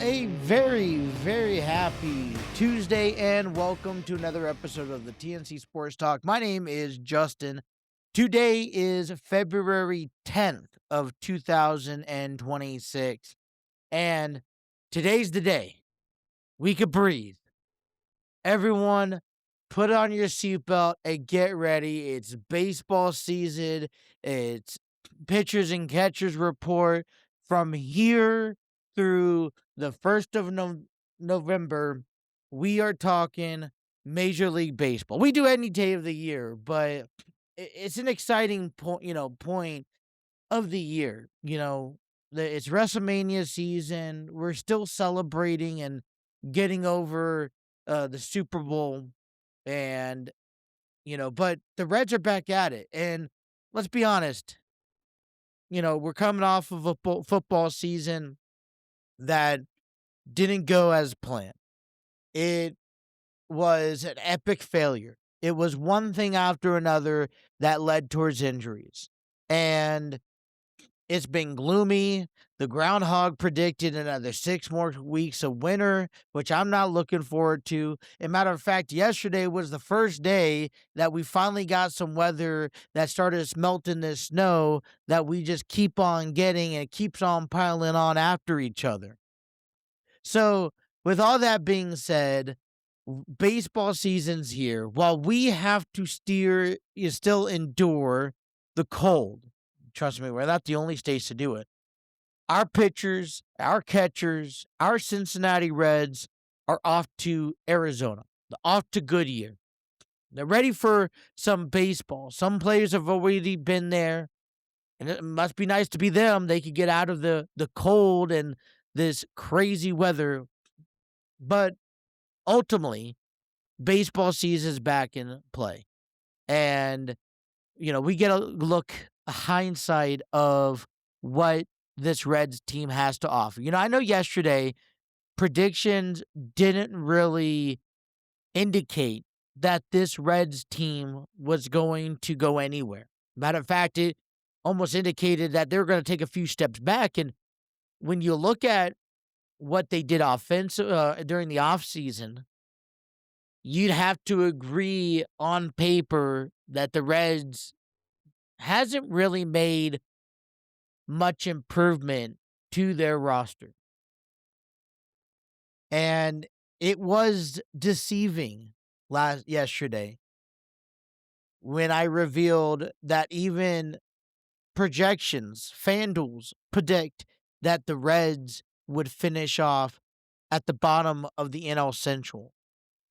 a very, very happy Tuesday and welcome to another episode of the TNC Sports Talk. My name is Justin. Today is February 10th of 2026 and today's the day we could breathe. Everyone, put on your seatbelt and get ready. It's baseball season. It's pitchers and catchers report from here through the 1st of November. We are talking Major League Baseball. We do any day of the year, but it's an exciting point of the year. It's WrestleMania season. We're still celebrating and getting over the Super Bowl, and but the Reds are back at it. And let's be honest, we're coming off of a football season that didn't go as planned. It was an epic failure. It was one thing after another that led towards injuries. And it's been gloomy. The groundhog predicted another 6 more weeks of winter, which I'm not looking forward to. As a matter of fact, yesterday was the first day that we finally got some weather that started melting this snow that we just keep on getting, and it keeps on piling on after each other. So, with all that being said, baseball season's here. While we have to still endure the cold. Trust me, we're not the only states to do it. Our pitchers, our catchers, our Cincinnati Reds are off to Arizona. They're off to Goodyear. They're ready for some baseball. Some players have already been there, and it must be nice to be them. They could get out of the cold and this crazy weather. But ultimately, baseball season is back in play. And, we get a hindsight of what this Reds team has to offer. I know yesterday predictions didn't really indicate that this Reds team was going to go anywhere. Matter of fact, it almost indicated that they were going to take a few steps back. And when you look at what they did during the offseason, you'd have to agree on paper that the Reds hasn't really made much improvement to their roster. And it was deceiving yesterday when I revealed that even projections, FanDuel's predict that the Reds would finish off at the bottom of the NL Central.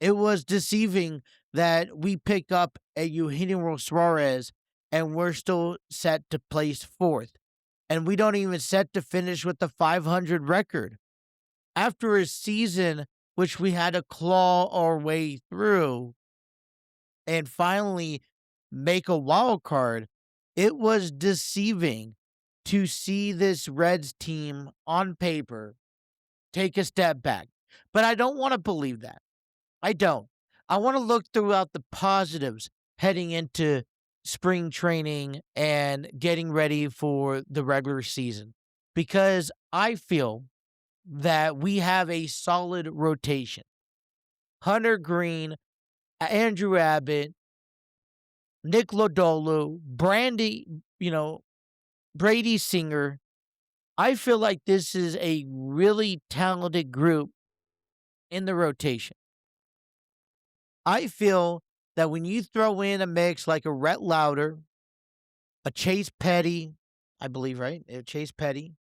It was deceiving that we pick up a Eugenio Suarez and we're still set to place 4th. And we don't even set to finish with the 500 record. After a season which we had to claw our way through and finally make a wild card, it was deceiving to see this Reds team on paper take a step back. But I don't want to believe that. I don't. I want to look throughout the positives heading into spring training and getting ready for the regular season, because I feel that we have a solid rotation. Hunter Green, Andrew Abbott, Nick Lodolo, Brady Singer. I feel like this is a really talented group in the rotation. I feel that when you throw in a mix like a Rhett Lauder, a Chase Petty, I believe, right? Chase Petty.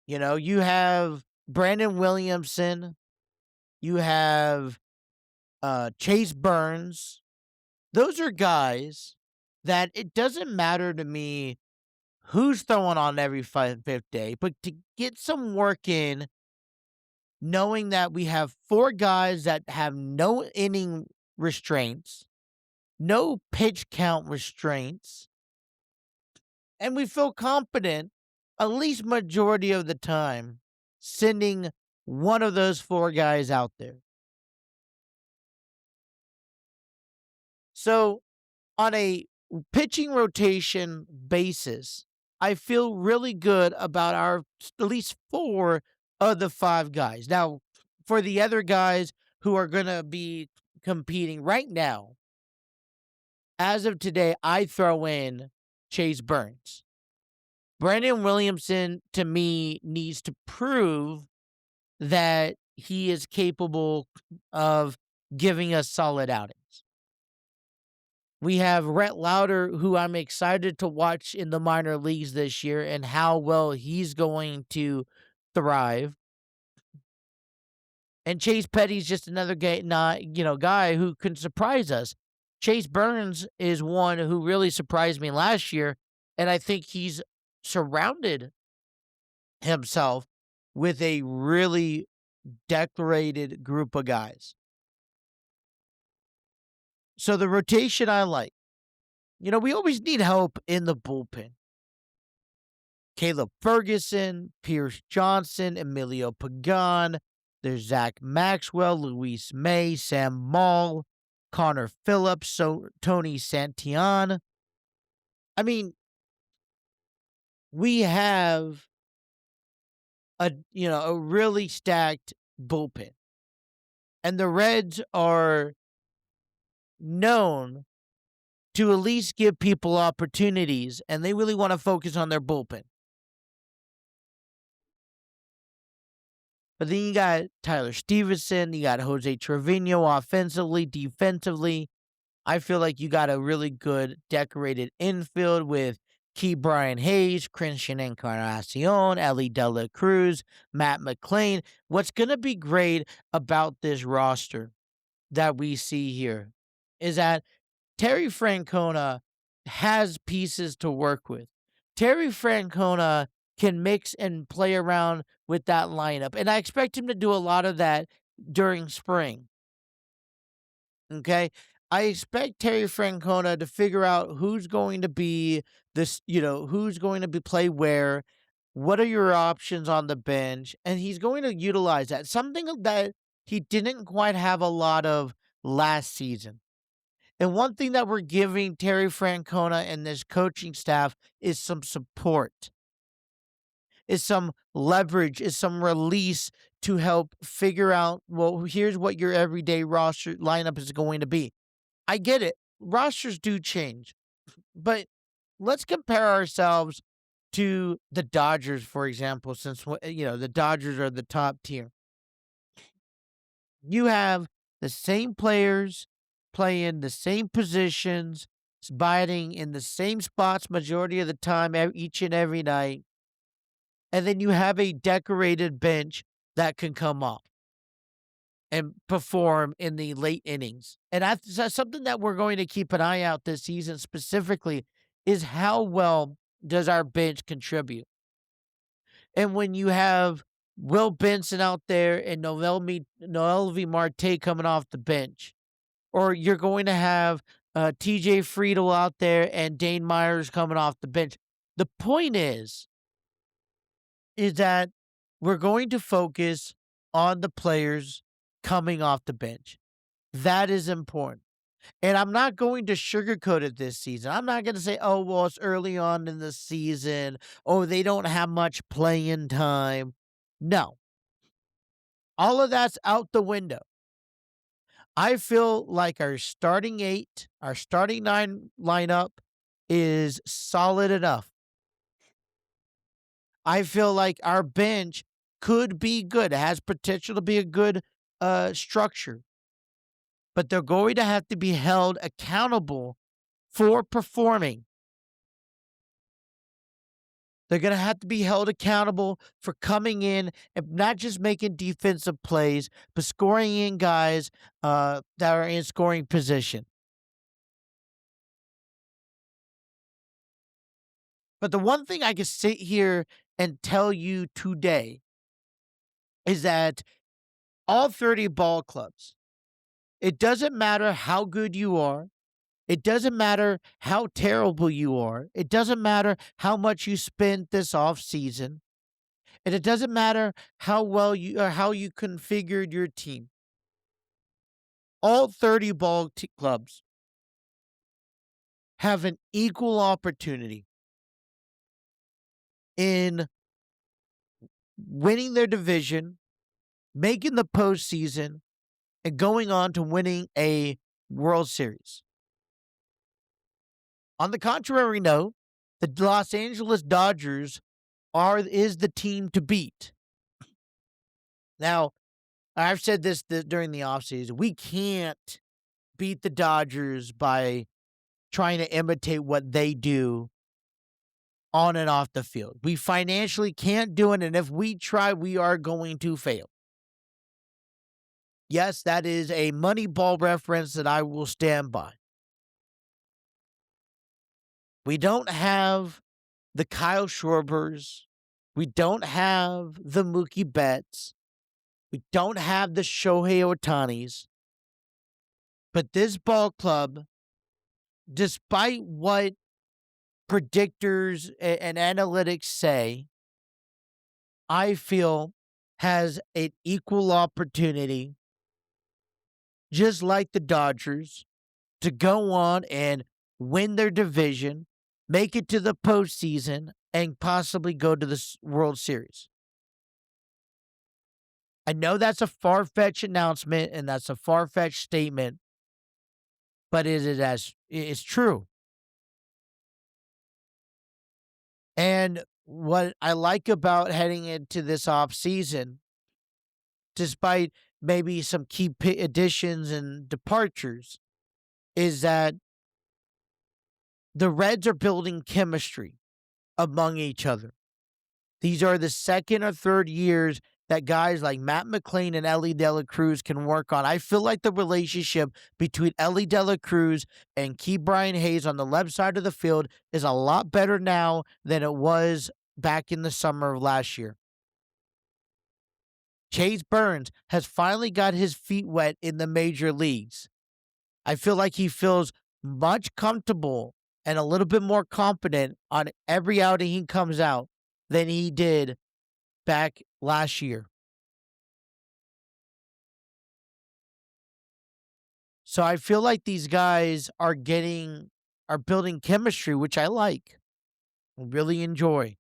You have Brandon Williamson. You have Chase Burns. Those are guys that it doesn't matter to me who's throwing on every fifth day, but to get some work in, knowing that we have 4 guys that have no inning restraints, no pitch count restraints, and we feel confident, at least majority of the time, sending one of those 4 guys out there. So, on a pitching rotation basis, I feel really good about our at least 4 of the 5 guys. Now, for the other guys who are gonna be competing right now, as of today, I throw in Chase Burns. Brandon Williamson, to me, needs to prove that he is capable of giving us solid outings. We have Rhett Lauder, who I'm excited to watch in the minor leagues this year and how well he's going to thrive. And Chase Petty's just another guy who can surprise us. Chase Burns is one who really surprised me last year, and I think he's surrounded himself with a really decorated group of guys. So the rotation I like. We always need help in the bullpen. Caleb Ferguson, Pierce Johnson, Emilio Pagan. There's Zach Maxwell, Luis May, Sam Maul, Connor Phillips, Tony Santillan. I mean, we have a really stacked bullpen. And the Reds are known to at least give people opportunities, and they really want to focus on their bullpen. But then you got Tyler Stevenson, you got Jose Trevino offensively, defensively. I feel like you got a really good decorated infield with Key Brian Hayes, Christian Encarnacion, Ellie De La Cruz, Matt McClain. What's going to be great about this roster that we see here is that Terry Francona has pieces to work with. Terry Francona can mix and play around with that lineup, and I expect him to do a lot of that during spring. Okay? I expect Terry Francona to figure out who's going to be who's going to be play where, what are your options on the bench, and he's going to utilize that. Something that he didn't quite have a lot of last season. And one thing that we're giving Terry Francona and this coaching staff is some support, is some leverage, is some release to help figure out, well, here's what your everyday roster lineup is going to be. I get it. Rosters do change. But let's compare ourselves to the Dodgers, for example, since the Dodgers are the top tier. You have the same players playing the same positions, batting in the same spots majority of the time, each and every night. And then you have a decorated bench that can come off and perform in the late innings. And that's something that we're going to keep an eye out this season specifically is how well does our bench contribute. And when you have Will Benson out there and Noelvi Marte coming off the bench, or you're going to have TJ Friedel out there and Dane Myers coming off the bench. The point is that we're going to focus on the players coming off the bench. That is important. And I'm not going to sugarcoat it this season. I'm not going to say, oh, well, it's early on in the season. Oh, they don't have much playing time. No. All of that's out the window. I feel like our starting 8, our starting 9 lineup is solid enough. I feel like our bench could be good. It has potential to be a good structure. But they're going to have to be held accountable for performing. They're going to have to be held accountable for coming in and not just making defensive plays, but scoring in guys that are in scoring position. But the one thing I can sit here and tell you today is that all 30 ball clubs, it doesn't matter how good you are. It doesn't matter how terrible you are. It doesn't matter how much you spent this offseason. And it doesn't matter how well how you configured your team. All 30 clubs have an equal opportunity in winning their division, making the postseason, and going on to winning a World Series. On the contrary note, the Los Angeles Dodgers is the team to beat. Now, I've said this during the offseason. We can't beat the Dodgers by trying to imitate what they do on and off the field. We financially can't do it, and if we try, we are going to fail. Yes, that is a Moneyball reference that I will stand by. We don't have the Kyle Schwarbers. We don't have the Mookie Betts. We don't have the Shohei Ohtanis. But this ball club, despite what predictors and analytics say, I feel has an equal opportunity, just like the Dodgers, to go on and win their division, make it to the postseason, and possibly go to the World Series. I know that's a far-fetched announcement and that's a far-fetched statement, but it's true. And what I like about heading into this offseason, despite maybe some key additions and departures, is that the Reds are building chemistry among each other. These are the second or third years that guys like Matt McClain and Ellie De La Cruz can work on. I feel like the relationship between Ellie De La Cruz and Key Brian Hayes on the left side of the field is a lot better now than it was back in the summer of last year. Chase Burns has finally got his feet wet in the major leagues. I feel like he feels much comfortable and a little bit more confident on every outing he comes out than he did back last year. So I feel like these guys are building chemistry, which I like, really enjoy.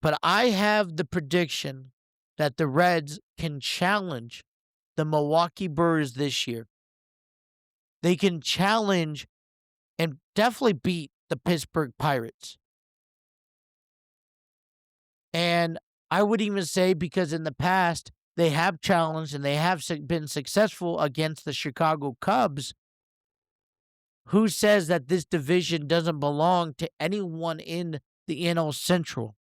But I have the prediction that the Reds can challenge the Milwaukee Brewers this year. They can challenge and definitely beat the Pittsburgh Pirates. And I would even say, because in the past, they have challenged and they have been successful against the Chicago Cubs. Who says that this division doesn't belong to anyone in the NL Central?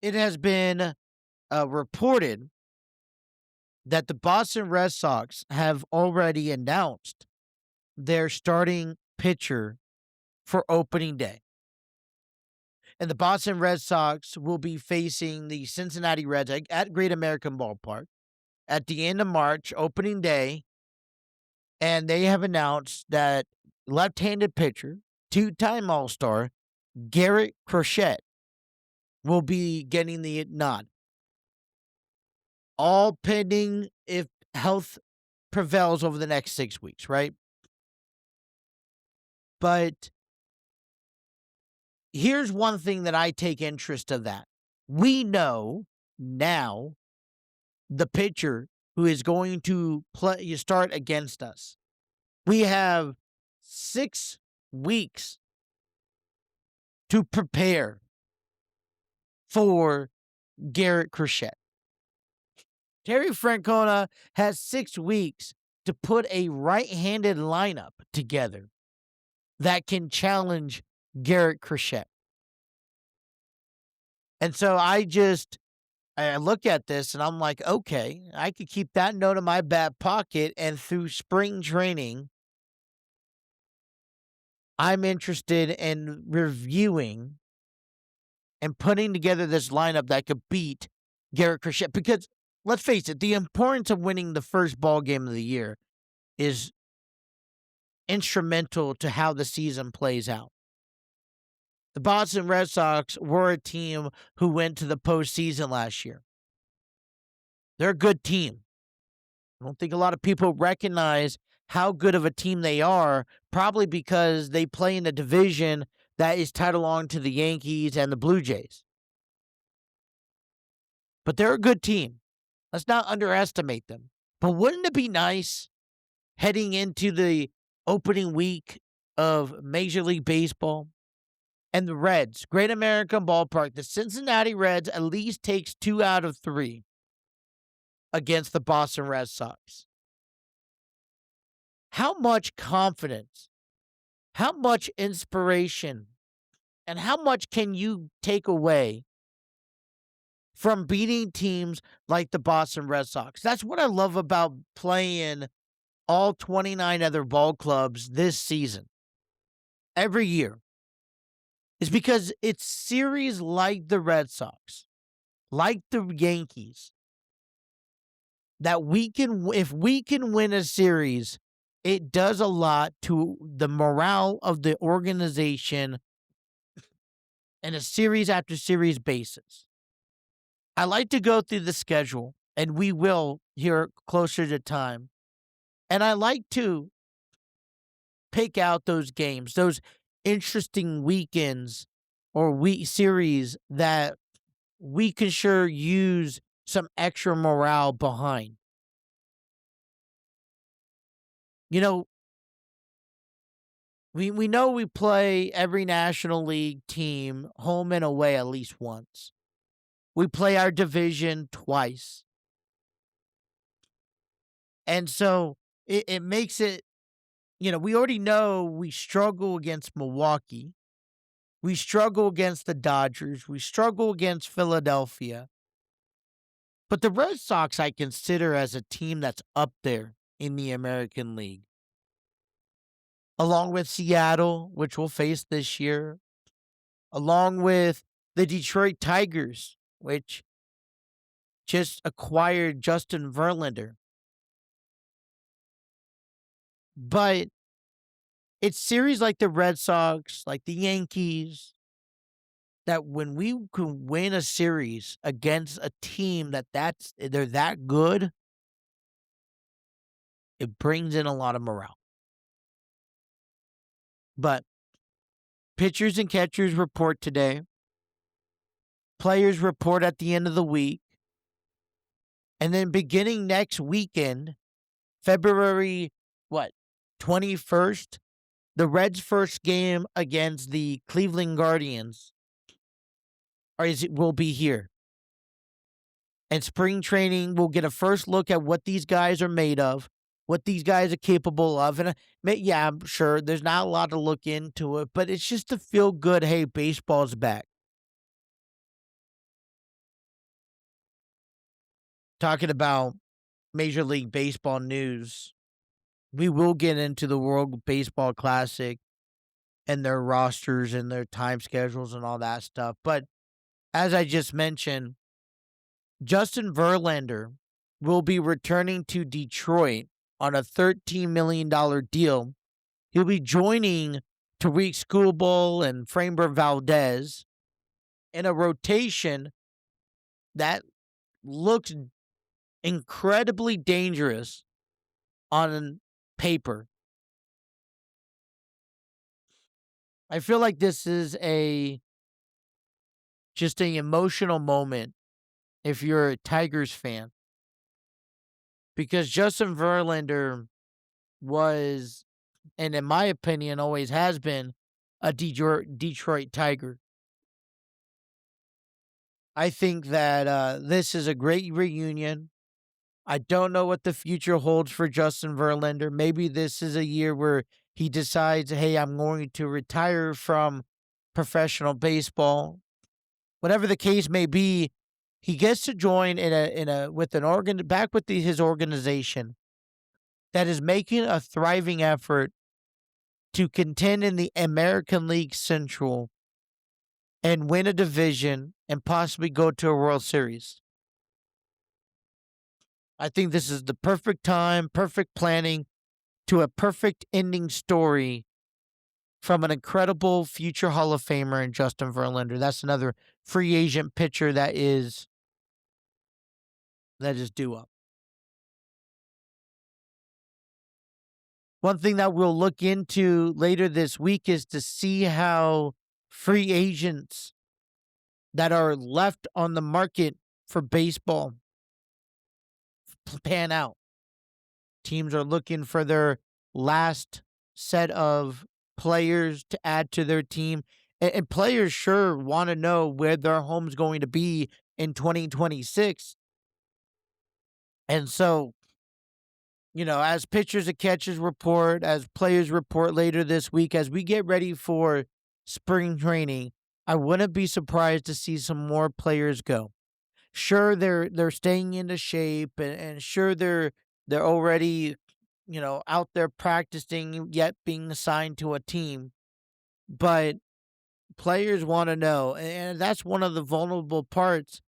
It has been reported that the Boston Red Sox have already announced their starting pitcher for opening day. And the Boston Red Sox will be facing the Cincinnati Reds at Great American Ballpark at the end of March, opening day. And they have announced that left-handed pitcher, two-time All-Star, Garrett Crochet, will be getting the nod. All pending if health prevails over the next 6 weeks, right? But here's one thing that I take interest of that. We know now the pitcher who is going to start against us. We have 6 weeks to prepare for Garrett Crochet. Terry Francona has 6 weeks to put a right-handed lineup together that can challenge Garrett Crochet. And so I look at this and I'm like, okay, I could keep that note in my back pocket, and through spring training, I'm interested in reviewing and putting together this lineup that could beat Garrett Crochet. Because let's face it, the importance of winning the first ball game of the year is instrumental to how the season plays out. The Boston Red Sox were a team who went to the postseason last year. They're a good team. I don't think a lot of people recognize how good of a team they are, probably because they play in a division that is tied along to the Yankees and the Blue Jays. But they're a good team. Let's not underestimate them. But wouldn't it be nice heading into the opening week of Major League Baseball and the Reds, Great American Ballpark, the Cincinnati Reds at least takes 2 out of 3 against the Boston Red Sox? How much confidence, how much inspiration, and how much can you take away from beating teams like the Boston Red Sox? That's what I love about playing all 29 other ball clubs this season, every year, is because it's series like the Red Sox, like the Yankees, that if we can win a series, it does a lot to the morale of the organization in a series after series basis. I like to go through the schedule, and we will here closer to time. And I like to pick out those games, those interesting weekends or week series that we can sure use some extra morale behind. You know, we know we play every National League team home and away at least once. We play our division twice. And so it makes it, we already know we struggle against Milwaukee. We struggle against the Dodgers. We struggle against Philadelphia. But the Red Sox I consider as a team that's up there in the American League, along with Seattle, which we'll face this year, along with the Detroit Tigers, which just acquired Justin Verlander. But it's series like the Red Sox, like the Yankees, that when we can win a series against a team they're that good, it brings in a lot of morale. But pitchers and catchers report today. Players report at the end of the week. And then beginning next weekend, February 21st, the Reds' first game against the Cleveland Guardians will be here. And spring training, we'll get a first look at what these guys are made of, what these guys are capable of. And yeah, I'm sure there's not a lot to look into it, but it's just to feel good. Hey, baseball's back. Talking about Major League Baseball news, we will get into the World Baseball Classic and their rosters and their time schedules and all that stuff. But as I just mentioned, Justin Verlander will be returning to Detroit on a $13 million deal. He'll be joining Tariq Skubal and Framber Valdez in a rotation that looks incredibly dangerous on paper. I feel like this is just an emotional moment if you're a Tigers fan, because Justin Verlander was, and in my opinion always has been, a Detroit Tiger. I think that this is a great reunion. I don't know what the future holds for Justin Verlander. Maybe this is a year where he decides, hey, I'm going to retire from professional baseball. Whatever the case may be, he gets to join back with his organization that is making a thriving effort to contend in the American League Central and win a division and possibly go to a World Series. I think this is the perfect time, perfect planning to a perfect ending story from an incredible future Hall of Famer in Justin Verlander. That's another free agent pitcher that is due up. One thing that we'll look into later this week is to see how free agents that are left on the market for baseball pan out. Teams are looking for their last set of players to add to their team. And players sure want to know where their home's going to be in 2026. And so, as pitchers and catchers report, as players report later this week, as we get ready for spring training, I wouldn't be surprised to see some more players go. Sure, they're staying into shape, and sure they're already, out there practicing, yet being assigned to a team. But players want to know, and that's one of the vulnerable parts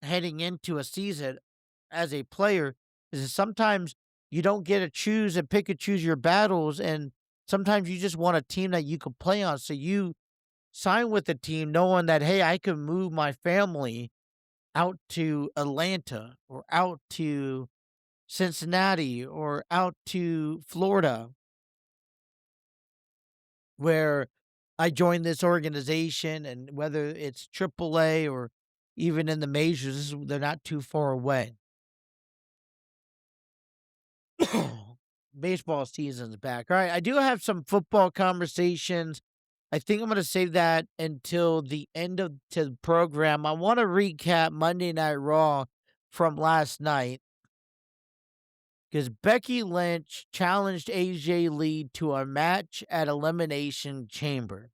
heading into a season as a player, is that sometimes you don't get to choose and pick and choose your battles, and sometimes you just want a team that you can play on. So you sign with a team knowing that, hey, I can move my family out to Atlanta or out to Cincinnati or out to Florida, where I joined this organization, and whether it's AAA or even in the majors, they're not too far away. Baseball season's back. All right, I do have some football conversations. I think I'm going to save that until the end of the program. I want to recap Monday Night Raw from last night because Becky Lynch challenged AJ Lee to a match at Elimination Chamber.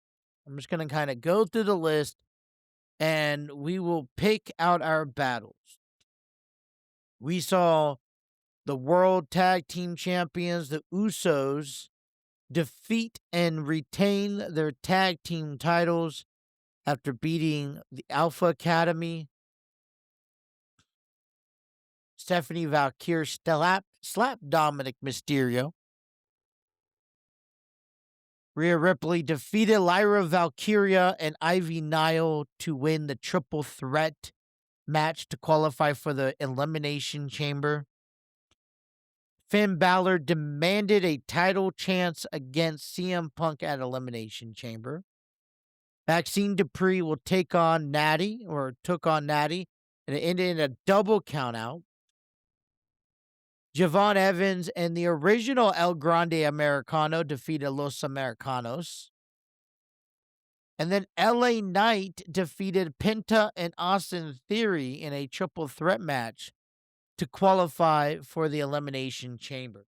I'm just going to kind of go through the list, and we will pick out our battles. We saw the World Tag Team Champions, the Usos, defeat and retain their tag team titles after beating the Alpha Academy. Stephanie Valkyrie slapped Dominic Mysterio. Rhea Ripley defeated Lyra Valkyria and Ivy Nile to win the triple threat match to qualify for the Elimination Chamber. Finn Balor demanded a title chance against CM Punk at Elimination Chamber. Maxine Dupree took on Natty, and it ended in a double countout. Javon Evans and the original El Grande Americano defeated Los Americanos. And then LA Knight defeated Penta and Austin Theory in a triple threat match to qualify for the Elimination Chamber.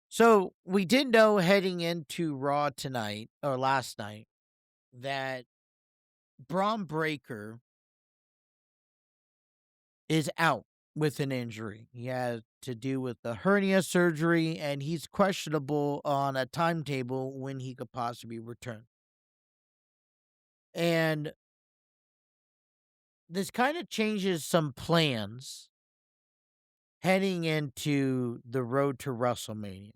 So we did know heading into Raw tonight, or last night, that Braun Breaker is out with an injury. He has to do with the hernia surgery, and he's questionable on a timetable when he could possibly return. And this kind of changes some plans heading into the road to WrestleMania,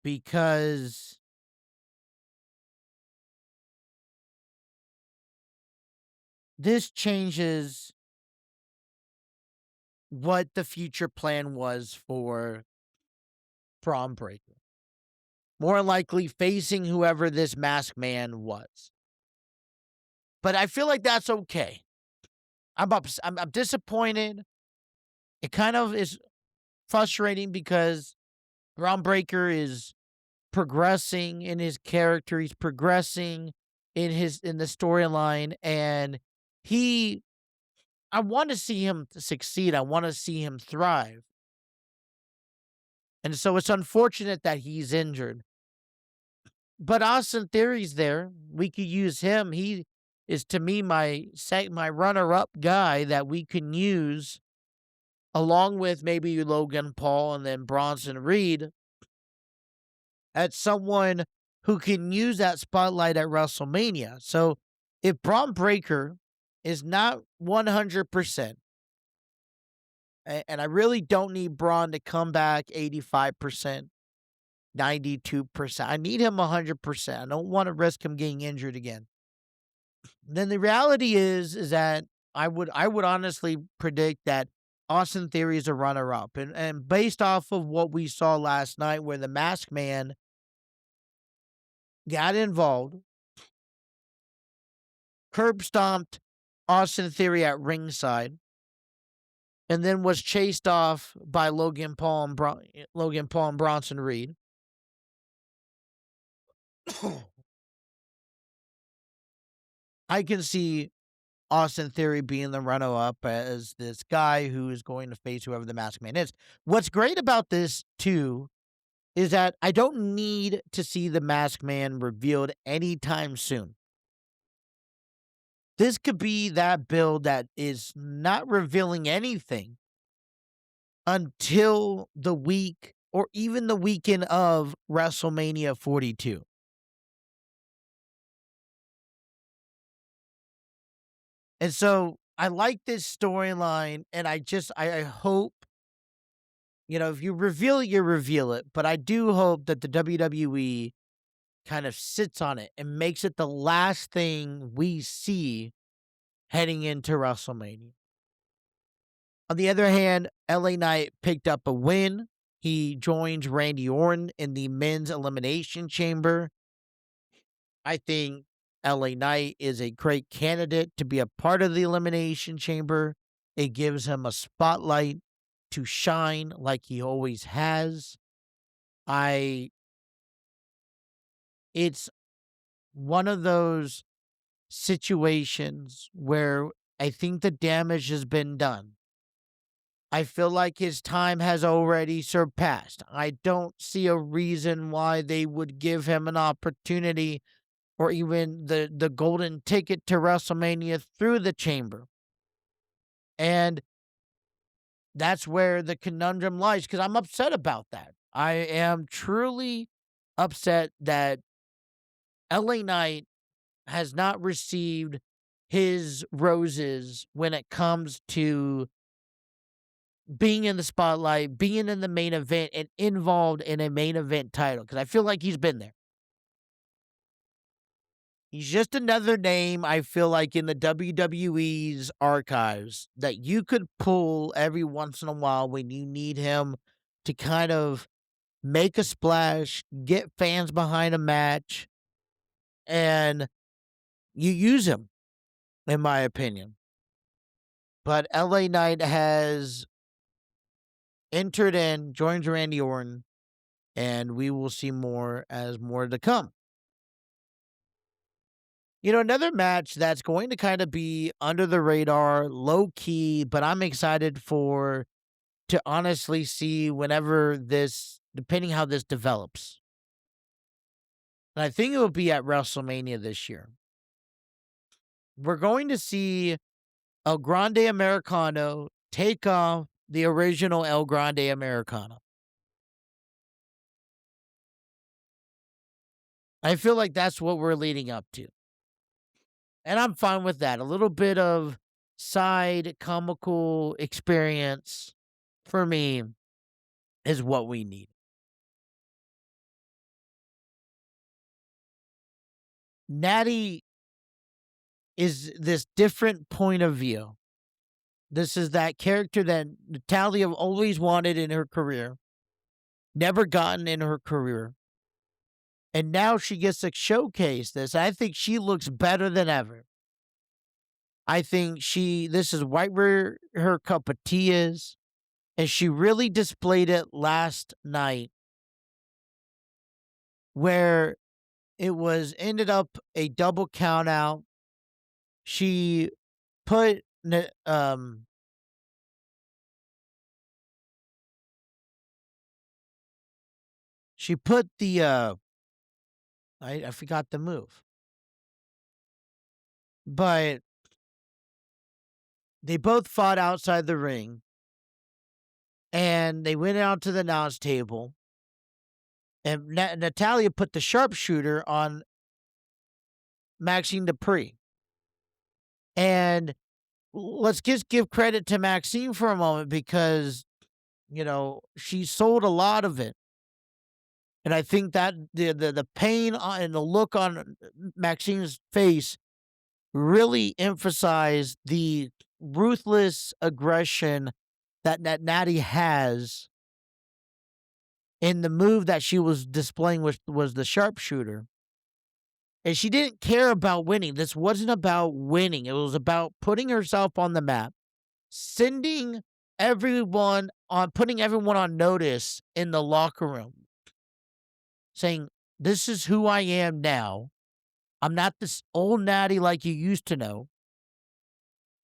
because this changes what the future plan was for Braun Breaker. More likely facing whoever this masked man was. But I feel like that's okay. I'm disappointed. It kind of is frustrating because Braun Breaker is progressing in his character. He's progressing in the storyline, and I want to see him succeed. I want to see him thrive. And so it's unfortunate that he's injured. But Austin Theory's there. We could use him. He is, to me, my runner-up guy that we can use along with maybe Logan Paul and then Bronson Reed as someone who can use that spotlight at WrestleMania. So if Braun Breaker is not 100%, and I really don't need Braun to come back 85%, 92%. I need him 100%. I don't want to risk him getting injured again. Then the reality is that I would honestly predict that Austin Theory is a runner-up, and based off of what we saw last night where the Masked Man got involved, curb stomped Austin Theory at ringside, and then was chased off by Logan Paul and Bronson Reed. I can see Austin Theory being the runner-up as this guy who is going to face whoever the Masked Man is. What's great about this, too, is that I don't need to see the Masked Man revealed anytime soon. This could be that build that is not revealing anything until the week or even the weekend of WrestleMania 42. And so I like this storyline, and I hope, if you reveal it, you reveal it. But I do hope that the WWE kind of sits on it and makes it the last thing we see heading into WrestleMania. On the other hand, LA Knight picked up a win. He joins Randy Orton in the men's Elimination Chamber. I think LA Knight is a great candidate to be a part of the Elimination Chamber. It gives him a spotlight to shine like he always has. It's one of those situations where I think the damage has been done. I feel like his time has already surpassed. I don't see a reason why they would give him an opportunity or even the golden ticket to WrestleMania through the chamber. And that's where the conundrum lies, because I'm upset about that. I am truly upset that LA Knight has not received his roses when it comes to being in the spotlight, being in the main event, and involved in a main event title, because I feel like he's been there. He's just another name, I feel like, in the WWE's archives that you could pull every once in a while when you need him to kind of make a splash, get fans behind a match, and you use him, in my opinion. But LA Knight has joins Randy Orton, and we will see more to come. Another match that's going to kind of be under the radar, low key, but I'm excited to honestly see depending how this develops. And I think it will be at WrestleMania this year. We're going to see El Grande Americano take off the original El Grande Americano. I feel like that's what we're leading up to. And I'm fine with that. A little bit of side comical experience for me is what we need. Natty is this different point of view. This is that character that Natalya always wanted in her career, never gotten in her career. And now she gets to showcase this. I think she looks better than ever. I think this is right where her cup of tea is. And she really displayed it last night, where it ended up a double count out. She put the I forgot the move. But they both fought outside the ring, and they went out to the announce table, and Natalya put the sharpshooter on Maxine Dupree. And let's just give credit to Maxine for a moment, because, she sold a lot of it. And I think that the pain and the look on Maxine's face really emphasized the ruthless aggression that Natty has in the move that she was displaying, which was the sharpshooter. And she didn't care about winning. This wasn't about winning. It was about putting herself on the map, sending putting everyone on notice in the locker room, saying, this is who I am now. I'm not this old Natty like you used to know.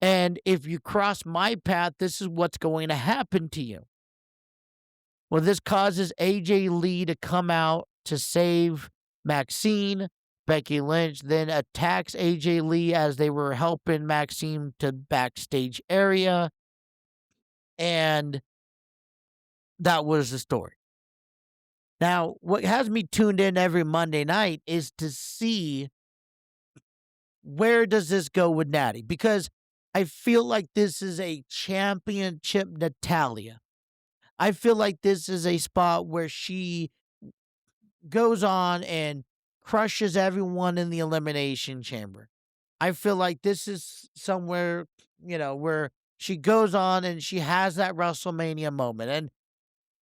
And if you cross my path, this is what's going to happen to you. Well, this causes AJ Lee to come out to save Maxine. Becky Lynch then attacks AJ Lee as they were helping Maxine to backstage area. And that was the story. Now, what has me tuned in every Monday night is to see where does this go with Natty? Because I feel like this is a championship Natalia. I feel like this is a spot where she goes on and crushes everyone in the Elimination Chamber. I feel like this is somewhere, where she goes on and she has that WrestleMania moment. And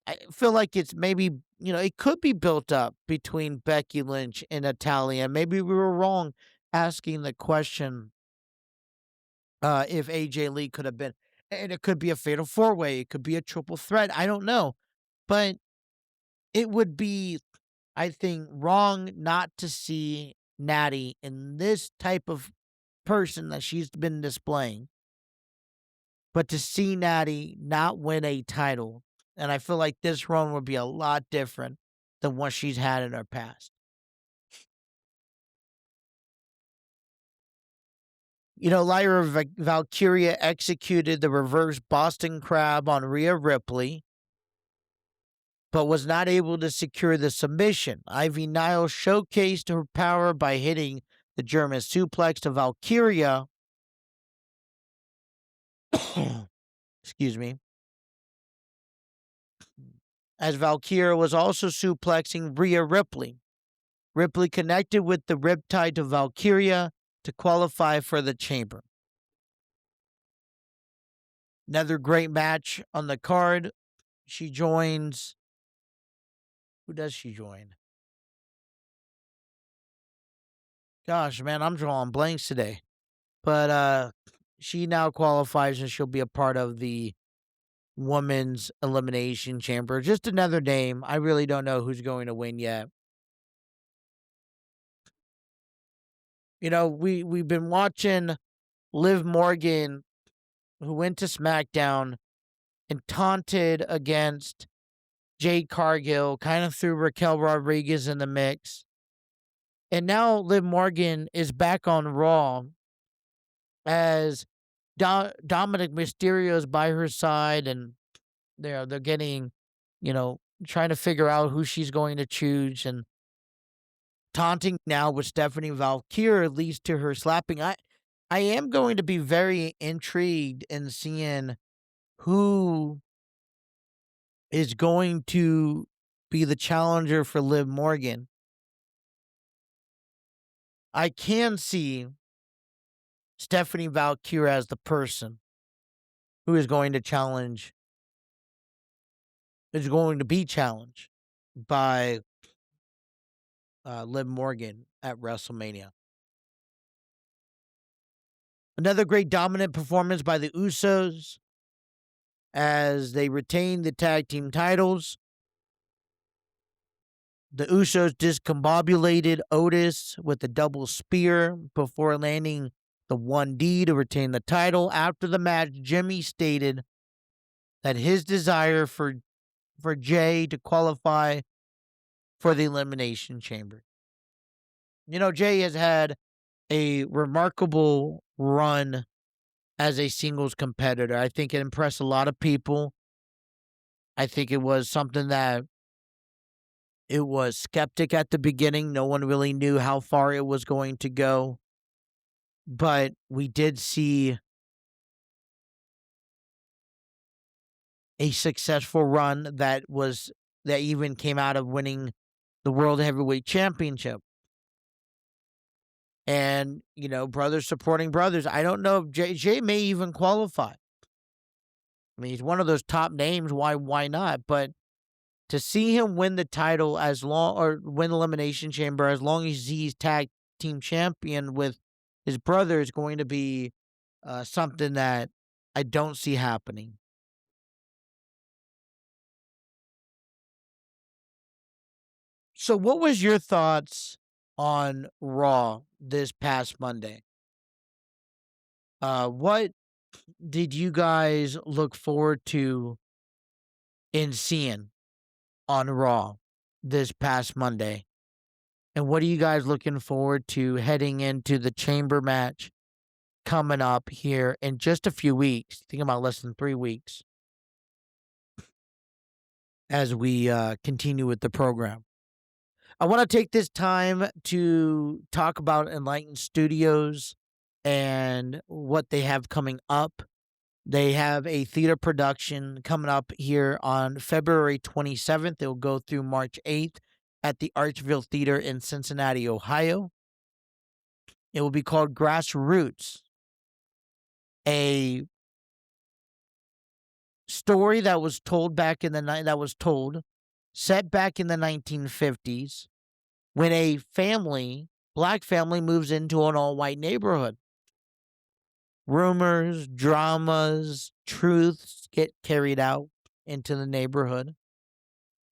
I feel like it's maybe, it could be built up between Becky Lynch and Natalia. Maybe we were wrong asking the question if AJ Lee could have been. And it could be a fatal four-way. It could be a triple threat. I don't know. But it would be, I think, wrong not to see Natty in this type of person that she's been displaying. But to see Natty not win a title. And I feel like this run would be a lot different than what she's had in her past. Lyra Valkyria executed the reverse Boston Crab on Rhea Ripley, but was not able to secure the submission. Ivy Nile showcased her power by hitting the German suplex to Valkyria. Excuse me. As Valkyria was also suplexing Rhea Ripley. Ripley connected with the riptide to Valkyria to qualify for the chamber. Another great match on the card. She joins. Who does she join? Gosh, man, I'm drawing blanks today. But she now qualifies and she'll be a part of the Women's Elimination Chamber. Just another name. I really don't know who's going to win yet. We've been watching Liv Morgan, who went to SmackDown and taunted against Jade Cargill, kind of threw Raquel Rodriguez in the mix. And now Liv Morgan is back on Raw as Dominic Mysterio is by her side, and they're getting, trying to figure out who she's going to choose, and taunting now with Stephanie Valkyrie leads to her slapping. I am going to be very intrigued in seeing who is going to be the challenger for Liv Morgan. I can see Stephanie Valkyrie as the person who is going to be challenged by Liv Morgan at WrestleMania. Another great dominant performance by the Usos as they retain the tag team titles. The Usos discombobulated Otis with a double spear before landing the 1D to retain the title. After the match, Jimmy stated that his desire for Jay to qualify for the Elimination Chamber. Jay has had a remarkable run as a singles competitor. I think it impressed a lot of people. I think it was something that it was skeptic at the beginning. No one really knew how far it was going to go. But we did see a successful run that even came out of winning the World Heavyweight Championship. And, brothers supporting brothers. I don't know if Jay may even qualify. I mean, he's one of those top names. Why not? But to see him win the title or win Elimination Chamber as long as he's tag team champion with his brother is going to be something that I don't see happening. So, what was your thoughts on Raw this past Monday? What did you guys look forward to in seeing on Raw this past Monday? And what are you guys looking forward to heading into the chamber match coming up here in just a few weeks? Think about less than 3 weeks as we continue with the program. I want to take this time to talk about Enlightened Studios and what they have coming up. They have a theater production coming up here on February 27th. It will go through March 8th at the Artsville Theater in Cincinnati, Ohio. It will be called Grassroots, a story that was told back in the night that was told set back in the 1950s when a black family moves into an all-white neighborhood. Rumors, dramas, truths get carried out into the neighborhood.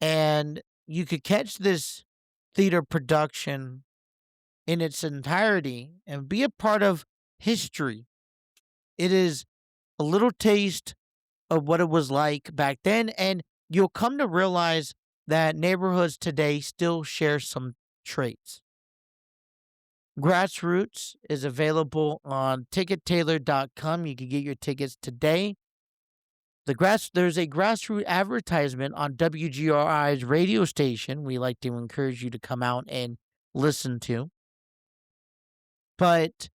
And you could catch this theater production in its entirety and be a part of history. It is a little taste of what it was like back then, and you'll come to realize that neighborhoods today still share some traits. Grassroots is available on tickettailor.com. You can get your tickets today. There's a grassroots advertisement on WGRI's radio station we like to encourage you to come out and listen to. But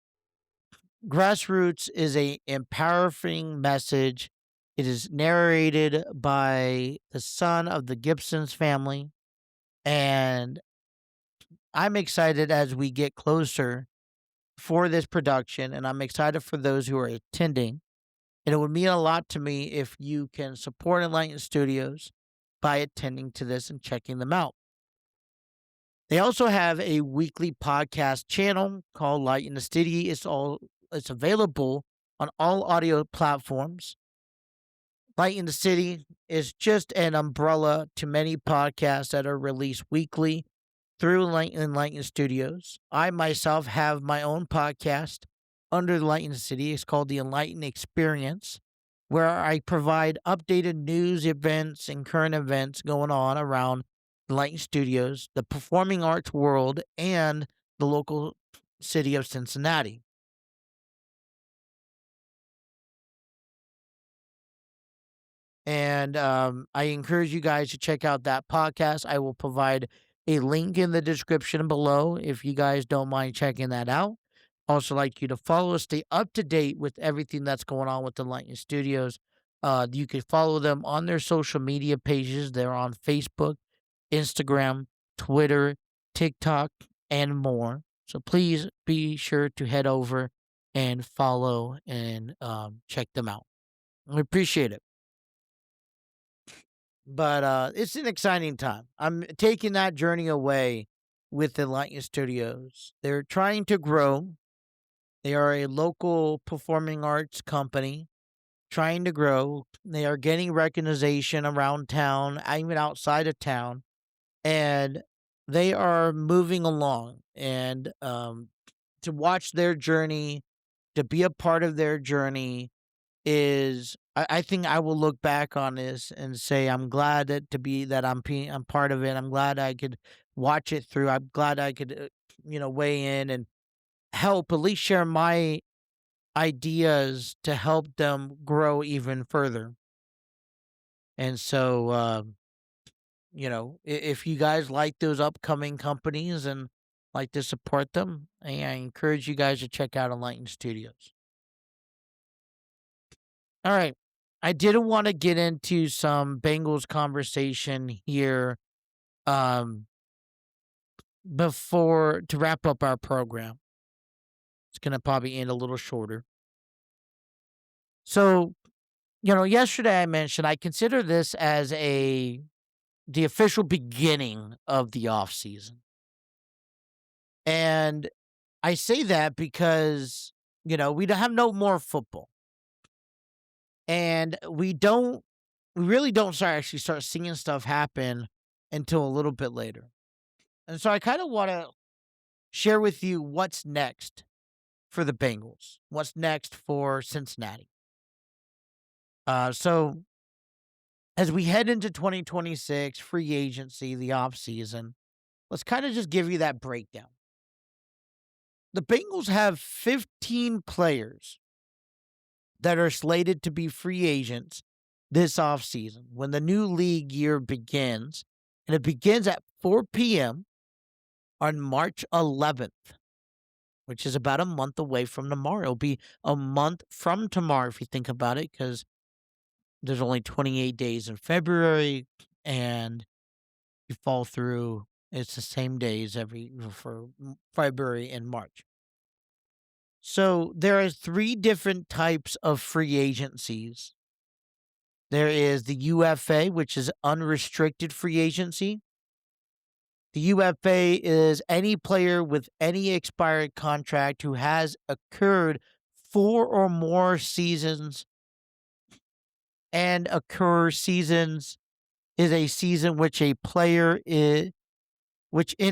Grassroots is a empowering message. It is narrated by the son of the Gibson's family, and I'm excited as we get closer for this production, and I'm excited for those who are attending. And it would mean a lot to me if you can support Enlightened Studios by attending to this and checking them out. They also have a weekly podcast channel called Light in the City. It's available on all audio platforms. Light in the City is just an umbrella to many podcasts that are released weekly through Enlightened Studios. I myself have my own podcast under the Light in the City. It's called the Enlightened Experience, where I provide updated news events and current events going on around Enlightened Studios, the performing arts world, and the local city of Cincinnati. And I encourage you guys to check out that podcast. I will provide a link in the description below if you guys don't mind checking that out. Also, like you to follow, stay up to date with everything that's going on with the Enlightened Studios. You can follow them on their social media pages. They're on Facebook, Instagram, Twitter, TikTok, and more. So please be sure to head over and follow and check them out. We appreciate it. But it's an exciting time. I'm taking that journey away with Enlightened Studios. They're trying to grow. They are a local performing arts company trying to grow. They are getting recognition around town, even outside of town, and they are moving along. And to watch their journey, to be a part of their journey, I think I will look back on this and say I'm glad I'm part of it. I'm glad I could watch it through. I'm glad I could weigh in and help at least share my ideas to help them grow even further. And so if you guys like those upcoming companies and like to support them, I encourage you guys to check out Enlightened Studios. All right. I didn't want to get into some Bengals conversation here before to wrap up our program. It's going to probably end a little shorter. So Yesterday I mentioned I consider this as the official beginning of the offseason. And I say that because, we don't have no more football. And we really don't start seeing stuff happen until a little bit later. And so I kind of want to share with you what's next for the Bengals, what's next for Cincinnati. So as we head into 2026, free agency, the offseason, let's kind of just give you that breakdown. The Bengals have 15 players that are slated to be free agents this offseason when the new league year begins. And it begins at 4 p.m. on March 11th, which is about a month away from tomorrow. It'll be a month from tomorrow if you think about it, because there's only 28 days in February, and you fall through, it's the same days for February and March. So there are 3 different types of free agencies. There is the UFA, which is unrestricted free agency. The UFA is any player with any expired contract who has occurred 4 or more seasons, and occur seasons is a season which in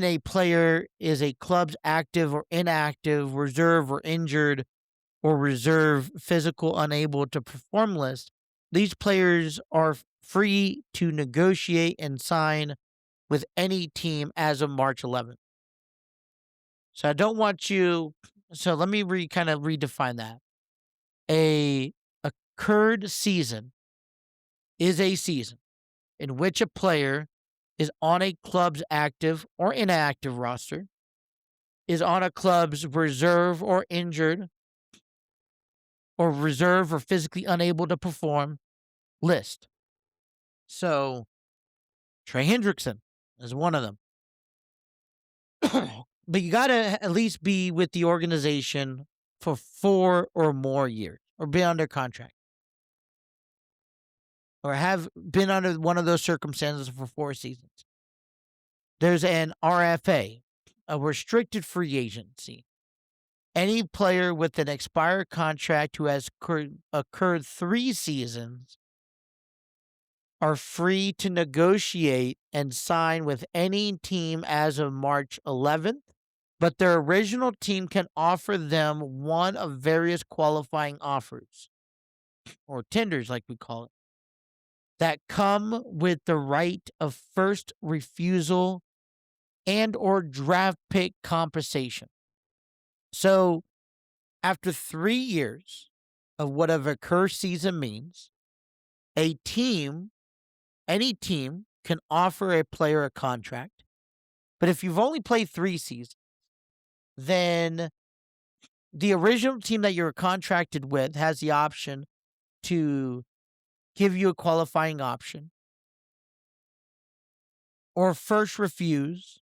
a player is a club's active or inactive, reserve or injured, or reserve physical unable to perform list. These players are free to negotiate and sign with any team as of March 11th. So I don't want you. So let me kind of redefine that. A occurred season is a season in which a player is on a club's active or inactive roster, is on a club's reserve or injured, or reserve or physically unable to perform list. So Trey Hendrickson is one of them. But you got to at least be with the organization for 4 or more years, or be under contract, or have been under one of those circumstances for 4 seasons. There's an RFA, a restricted free agency. Any player with an expired contract who has occurred 3 seasons are free to negotiate and sign with any team as of March 11th, but their original team can offer them one of various qualifying offers, or tenders like we call it, that come with the right of first refusal and or draft pick compensation. So after 3 years of whatever occur season means, any team can offer a player a contract. But if you've only played 3 seasons, then the original team that you're contracted with has the option to give you a qualifying option, or first refuse,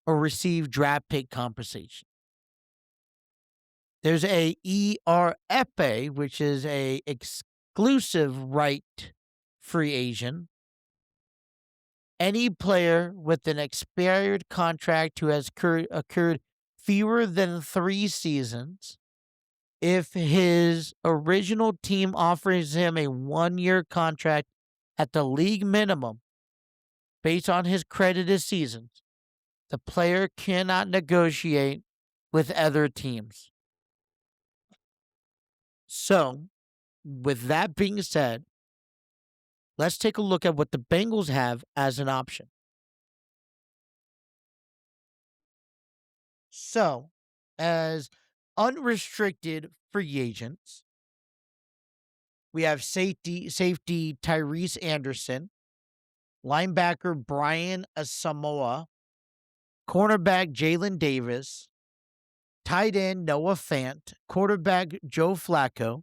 or receive draft pick compensation. There's a ERFA, which is a exclusive right free agent. Any player with an expired contract who has occurred fewer than 3 seasons, if his original team offers him a 1-year contract at the league minimum based on his credited seasons, the player cannot negotiate with other teams. So, with that being said, let's take a look at what the Bengals have as an option. So, as unrestricted free agents, we have safety Tyrese Anderson, linebacker Brian Asamoah, cornerback Jalen Davis, tight end Noah Fant, quarterback Joe Flacco,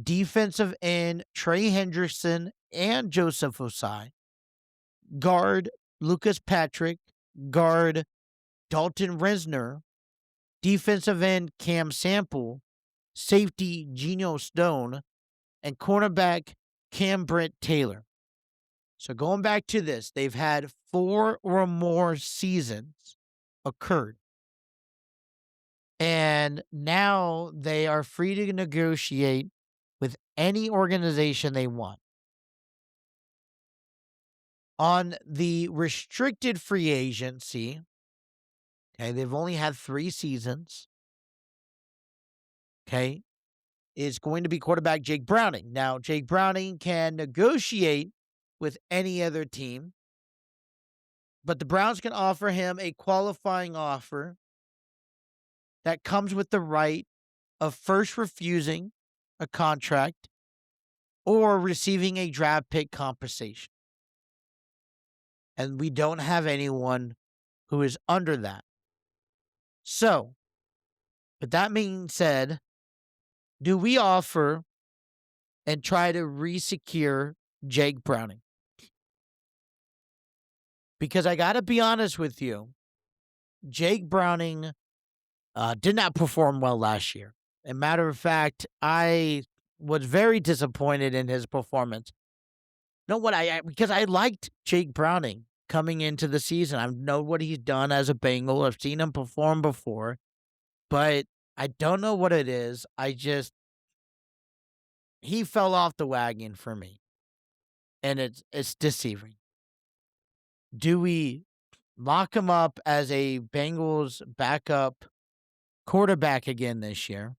defensive end Trey Hendrickson and Joseph Osai, guard Lucas Patrick, guard Dalton Risner, defensive end Cam Sample, safety Geno Stone, and cornerback Cam Brent Taylor. So going back to this, they've had 4 or more seasons occurred. And now they are free to negotiate with any organization they want. On the restricted free agency, okay, they've only had 3 seasons. Okay, is going to be quarterback Jake Browning. Now, Jake Browning can negotiate with any other team, but the Browns can offer him a qualifying offer that comes with the right of first refusing a contract or receiving a draft pick compensation. And we don't have anyone who is under that. So, with that being said, do we offer and try to re-secure Jake Browning? Because I got to be honest with you, Jake Browning did not perform well last year. As a matter of fact, I was very disappointed in his performance. You know what? Because I liked Jake Browning coming into the season. I know what he's done as a Bengal. I've seen him perform before, but I don't know what it is. He fell off the wagon for me, and it's deceiving. Do we lock him up as a Bengals backup quarterback again this year?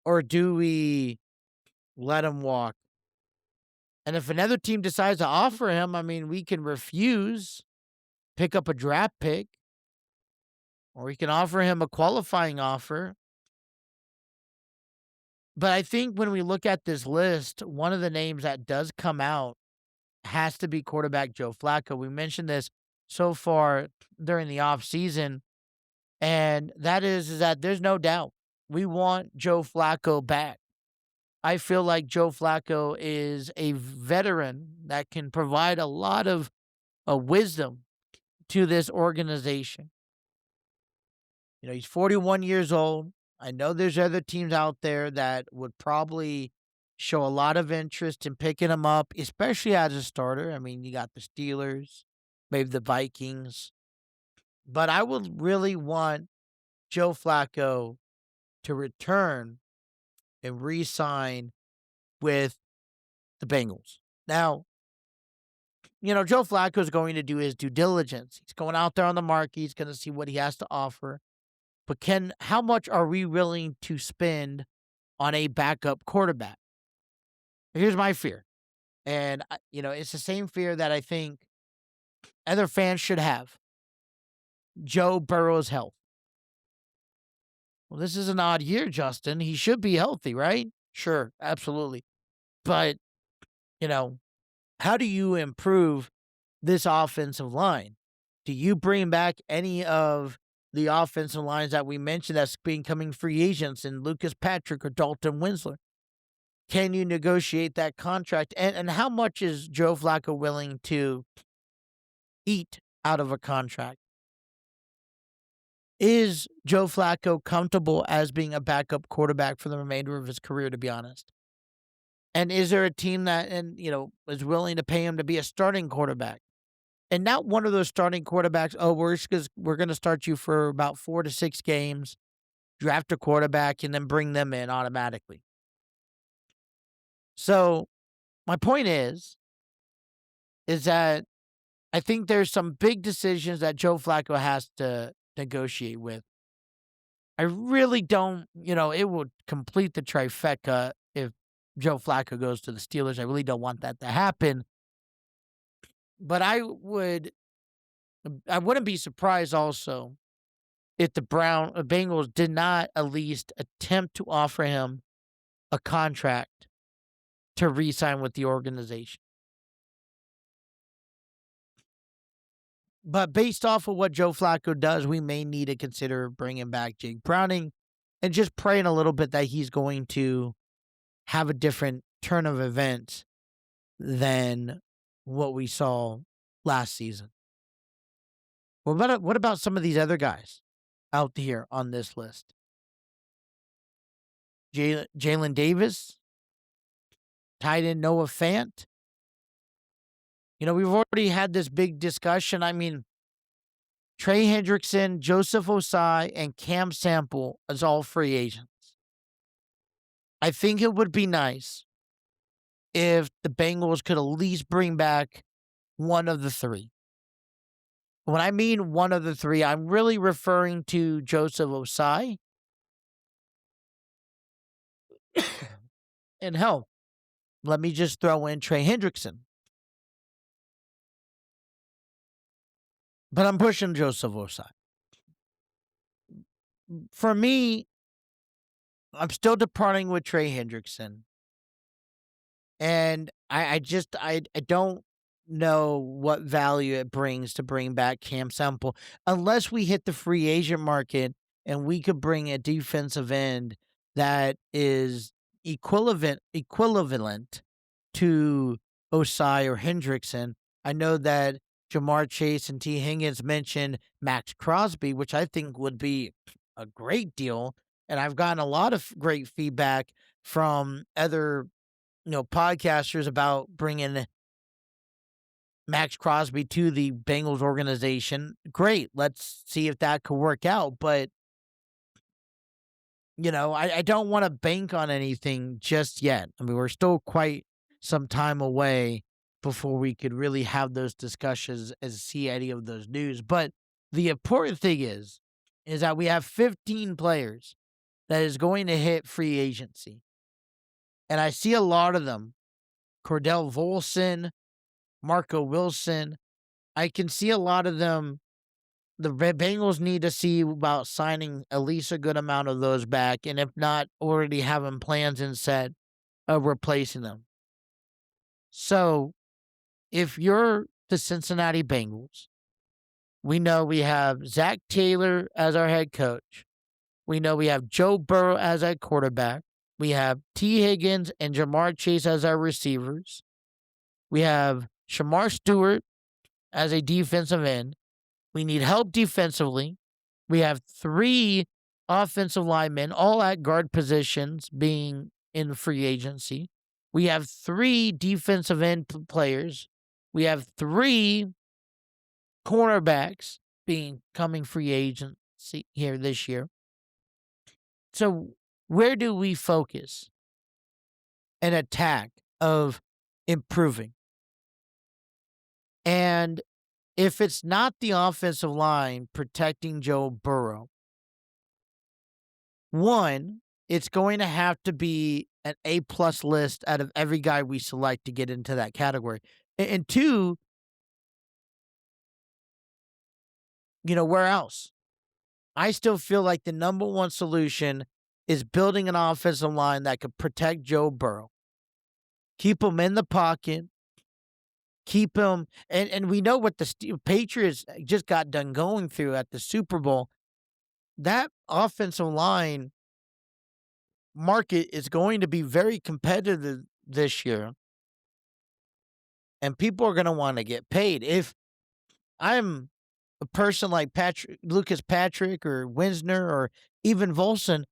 Or do we let him walk? And if another team decides to offer him, I mean, we can refuse, pick up a draft pick, or we can offer him a qualifying offer. But I think when we look at this list, one of the names that does come out has to be quarterback Joe Flacco. We mentioned this so far during the offseason, and that is that there's no doubt we want Joe Flacco back. I feel like Joe Flacco is a veteran that can provide a lot of wisdom to this organization. You know, he's 41 years old. I know there's other teams out there that would probably show a lot of interest in picking him up, especially as a starter. I mean, you got the Steelers, maybe the Vikings. But I would really want Joe Flacco to return and re-sign with the Bengals. Now, you know, Joe Flacco is going to do his due diligence. He's going out there on the market. He's going to see what he has to offer. But how much are we willing to spend on a backup quarterback? Here's my fear. And, you know, it's the same fear that I think other fans should have. Joe Burrow's health. Well, this is an odd year, Justin. He should be healthy, right? Sure, absolutely. But, you know, how do you improve this offensive line? Do you bring back any of the offensive lines that we mentioned that's becoming free agents in Lucas Patrick or Dalton Winsler? Can you negotiate that contract? And how much is Joe Flacco willing to eat out of a contract? Is Joe Flacco comfortable as being a backup quarterback for the remainder of his career, to be honest? And is there a team that, is willing to pay him to be a starting quarterback? And not one of those starting quarterbacks, we're going to start you for about 4 to 6 games, draft a quarterback, and then bring them in automatically. So my point is that I think there's some big decisions that Joe Flacco has to negotiate with. I really don't, it would complete the trifecta if Joe Flacco goes to the Steelers. I really don't want that to happen. But I wouldn't be surprised also if the Bengals did not at least attempt to offer him a contract to re-sign with the organization. But based off of what Joe Flacco does, we may need to consider bringing back Jake Browning and just praying a little bit that he's going to have a different turn of events than what we saw last season. What about some of these other guys? out here on this list. Jalen Davis, tight end Noah Fant. We've already had this big discussion. I mean, Trey Hendrickson, Joseph Osai, and Cam Sample as all free agents. I think it would be nice if the Bengals could at least bring back one of the three. When I mean one of the three, I'm really referring to Joseph Osai. And hell, let me just throw in Trey Hendrickson. But I'm pushing Joseph Osai. For me, I'm still departing with Trey Hendrickson. And I don't know what value it brings to bring back Cam Sample unless we hit the free agent market and we could bring a defensive end that is equivalent to Osai or Hendrickson. I know that Jamar Chase and T. Higgins mentioned Max Crosby, which I think would be a great deal. And I've gotten a lot of great feedback from other podcasters about bringing Max Crosby to the Bengals organization. Great. Let's see if that could work out. But, I don't want to bank on anything just yet. I mean, we're still quite some time away before we could really have those discussions and see any of those news. But the important thing is that we have 15 players that is going to hit free agency. And I see a lot of them. Cordell Volson, Marco Wilson. I can see a lot of them. The Bengals need to see about signing at least a good amount of those back. And if not, already having plans in set of replacing them. So, if you're the Cincinnati Bengals, we know we have Zach Taylor as our head coach. We know we have Joe Burrow as our quarterback. We have T. Higgins and Jamar Chase as our receivers. We have Shamar Stewart as a defensive end. We need help defensively. We have 3 offensive linemen, all at guard positions, being in free agency. We have 3 defensive end players. We have 3 cornerbacks coming free agency here this year. So where do we focus an attack of improving? And if it's not the offensive line protecting Joe Burrow, one, it's going to have to be an A-plus list out of every guy we select to get into that category. And 2, where else? I still feel like the number one solution is building an offensive line that could protect Joe Burrow. Keep him in the pocket. Keep him. And we know what the Patriots just got done going through at the Super Bowl. That offensive line market is going to be very competitive this year. And people are going to want to get paid. If I'm a person like Lucas Patrick or Wisner or even Volson,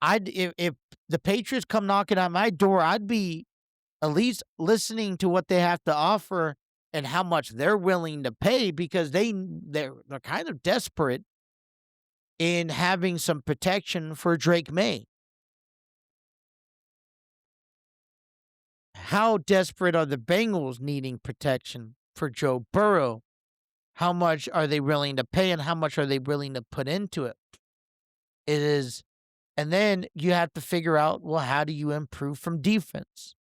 if the Patriots come knocking on my door, I'd be at least listening to what they have to offer and how much they're willing to pay, because they're kind of desperate in having some protection for Drake May. How desperate are the Bengals needing protection for Joe Burrow? How much are they willing to pay and how much are they willing to put into it? And then you have to figure out, well, how do you improve from defense?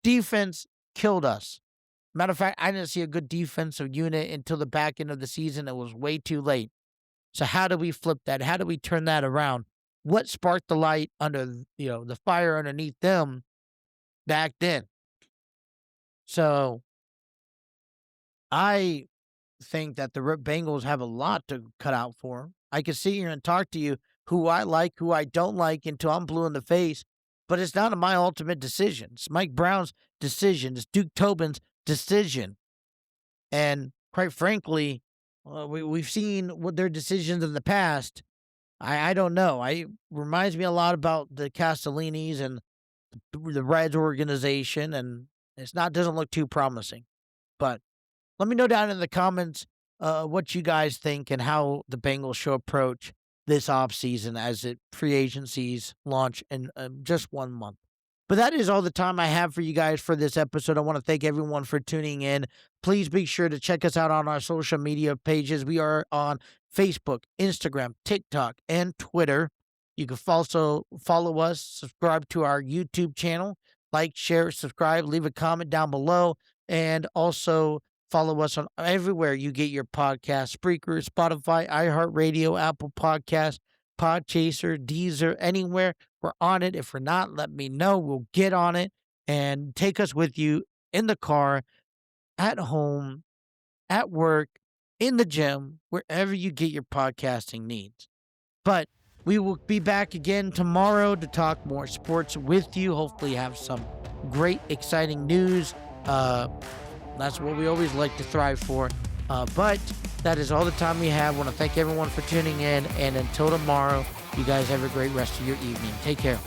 Defense killed us. Matter of fact, I didn't see a good defensive unit until the back end of the season. It was way too late. So how do we flip that? How do we turn that around? What sparked the light under, the fire underneath them back then? So I think that the Bengals have a lot to cut out for them. I can sit here and talk to you who I like, who I don't like until I'm blue in the face, but it's not my ultimate decision. It's Mike Brown's decision. It's Duke Tobin's decision. And quite frankly, we've seen what their decisions in the past I don't know. I reminds me a lot about the Castellinis and the Reds organization, and it's not doesn't look too promising. But let me know down in the comments what you guys think and how the Bengals should approach this offseason as it free agencies launch in just 1 month. But that is all the time I have for you guys for this episode. I want to thank everyone for tuning in. Please be sure to check us out on our social media pages. We are on Facebook, Instagram, TikTok, and Twitter. You can also follow us, subscribe to our YouTube channel, like, share, subscribe, leave a comment down below, and also follow us on everywhere you get your podcast: Spreaker, Spotify, iHeartRadio, Apple Podcasts, Podchaser, Deezer, anywhere. We're on it. If we're not, let me know. We'll get on it and take us with you in the car, at home, at work, in the gym, wherever you get your podcasting needs. But we will be back again tomorrow to talk more sports with you. Hopefully have some great, exciting news. That's what we always like to thrive for. But that is all the time we have. I want to thank everyone for tuning in. And until tomorrow, you guys have a great rest of your evening. Take care.